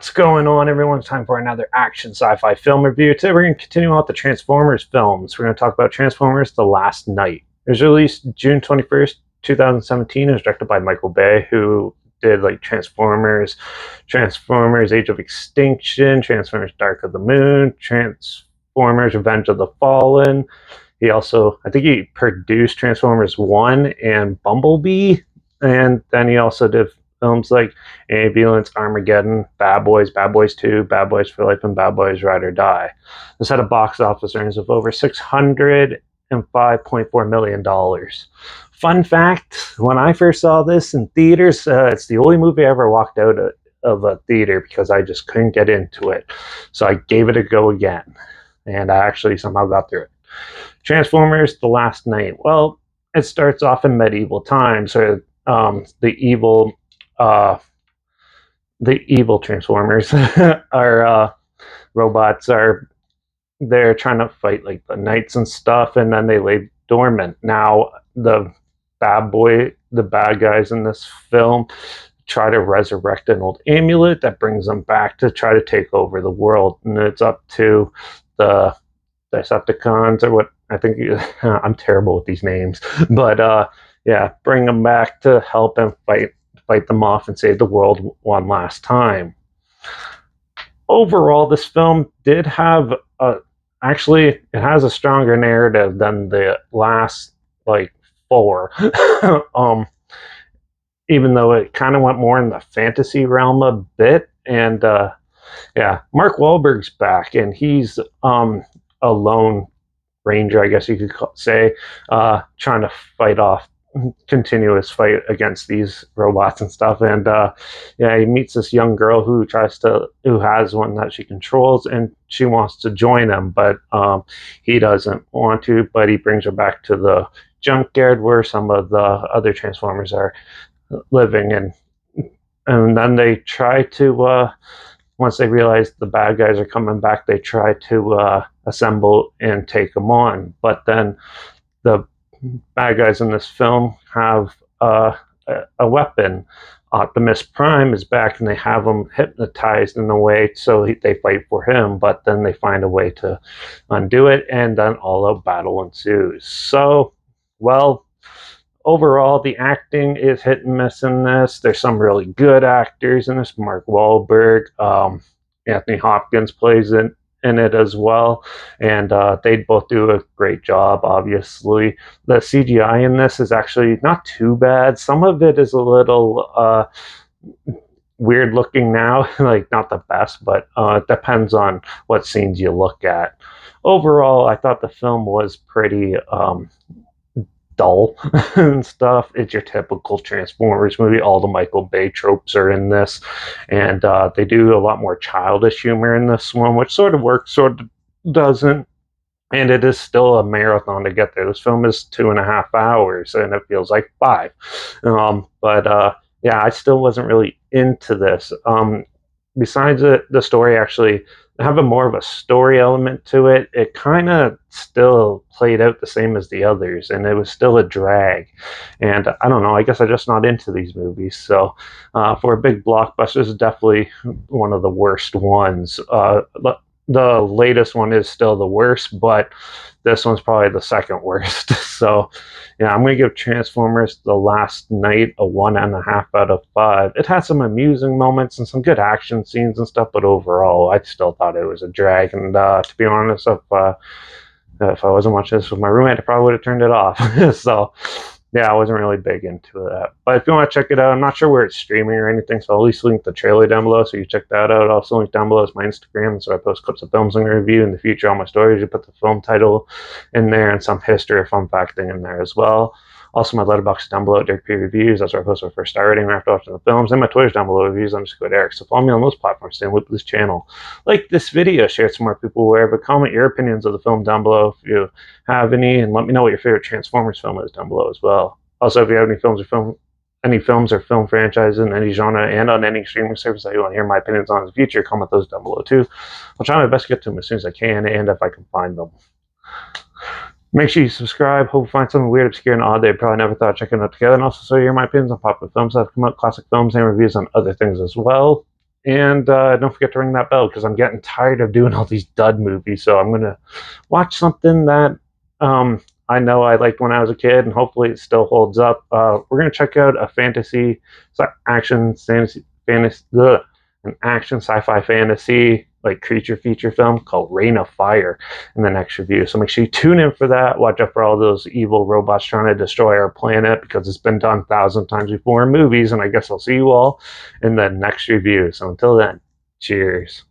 What's going on, everyone? It's time for another action sci-fi film review. Today we're going to continue on with the Transformers films. We're going to talk about Transformers The Last Night. It was released June 21st, 2017. It was directed by Michael Bay, who did like Transformers, Transformers Age of Extinction, Transformers Dark of the Moon, Transformers Revenge of the Fallen. He also, I think he produced Transformers 1 and Bumblebee. And then he also did films like Ambulance, Armageddon, Bad Boys 2, Bad Boys for Life, and Bad Boys Ride or Die. This had a box office earnings of over $605.4 million. Fun fact, when I first saw this in theaters, it's the only movie I ever walked out of a theater because I just couldn't get into it. So I gave it a go again, and I actually somehow got through it. Transformers The Last Night. Well, it starts off in medieval times, or the evil Transformers are robots. They're trying to fight like the knights and stuff, and then they lay dormant. Now the bad guys in this film try to resurrect an old amulet that brings them back to try to take over the world, and it's up to the Decepticons, or what I think. I'm terrible with these names, but bring them back to help them fight them off and save the world one last time. Overall, this film did have it has a stronger narrative than the last four. Even though it kind of went more in the fantasy realm a bit, and Mark Wahlberg's back, and he's a lone ranger, I guess you could say, trying to fight off continuous fight against these robots and stuff. And he meets this young girl who has one that she controls, and she wants to join him, but he doesn't want to. But he brings her back to the junkyard where some of the other Transformers are living, and then they try to once they realize the bad guys are coming back, they try to assemble and take them on. But then the bad guys in this film have a weapon. Optimus Prime is back, and they have him hypnotized in a way so they fight for him, but then they find a way to undo it, and then all-out battle ensues. So, well, overall, the acting is hit and miss in this. There's some really good actors in this. Mark Wahlberg, Anthony Hopkins plays in it as well, and they both do a great job. Obviously, the CGI in this is actually not too bad. Some of it is a little weird looking now, like not the best, but it depends on what scenes you look at. Overall, I thought the film was pretty dull and stuff. It's your typical Transformers movie. All the Michael Bay tropes are in this, and they do a lot more childish humor in this one, which sort of works, sort of doesn't. And it is still a marathon to get there. This film is 2.5 hours, and it feels like 5. I still wasn't really into this. Besides the story actually have more of a story element to it, it kind of still played out the same as the others, and it was still a drag. And I don't know, I guess I'm just not into these movies. So for a big blockbuster, this is definitely one of the worst ones. The latest one is still the worst, but this one's probably the second worst. So, I'm going to give Transformers The Last Night a 1.5 out of 5. It had some amusing moments and some good action scenes and stuff, but overall, I still thought it was a drag. And to be honest, if I wasn't watching this with my roommate, I probably would have turned it off. So, I wasn't really big into that. But if you want to check it out, I'm not sure where it's streaming or anything, so I'll at least link the trailer down below so you check that out. I'll also link down below is my Instagram, so I post clips of films and review. In the future, on my stories, you put the film title in there and some history or fun fact thing in there as well. Also, my Letterbox is down below at Derek P Reviews. That's where I post my first star rating after watching the films. And my Twitter's down below, reviews _ Derek. So follow me on those platforms, stay in loop with this channel. Like this video, share it to more people wherever. Comment your opinions of the film down below if you have any, and let me know what your favorite Transformers film is down below as well. Also, if you have any films or film franchises in any genre and on any streaming service that you want to hear my opinions on in the future, comment those down below too. I'll try my best to get to them as soon as I can, and if I can find them. Make sure you subscribe. Hope you find something weird, obscure, and odd that you probably never thought of checking out together. And also, so you hear my opinions on popular films that have come out, classic films, and reviews on other things as well. And don't forget to ring that bell because I'm getting tired of doing all these dud movies. So I'm going to watch something that I know I liked when I was a kid, and hopefully it still holds up. We're going to check out a fantasy, action, fantasy, an action sci-fi fantasy like creature feature film called Reign of Fire in the next review. So make sure you tune in for that. Watch out for all those evil robots trying to destroy our planet because it's been done 1,000 times before in movies. And I guess I'll see you all in the next review. So until then, cheers.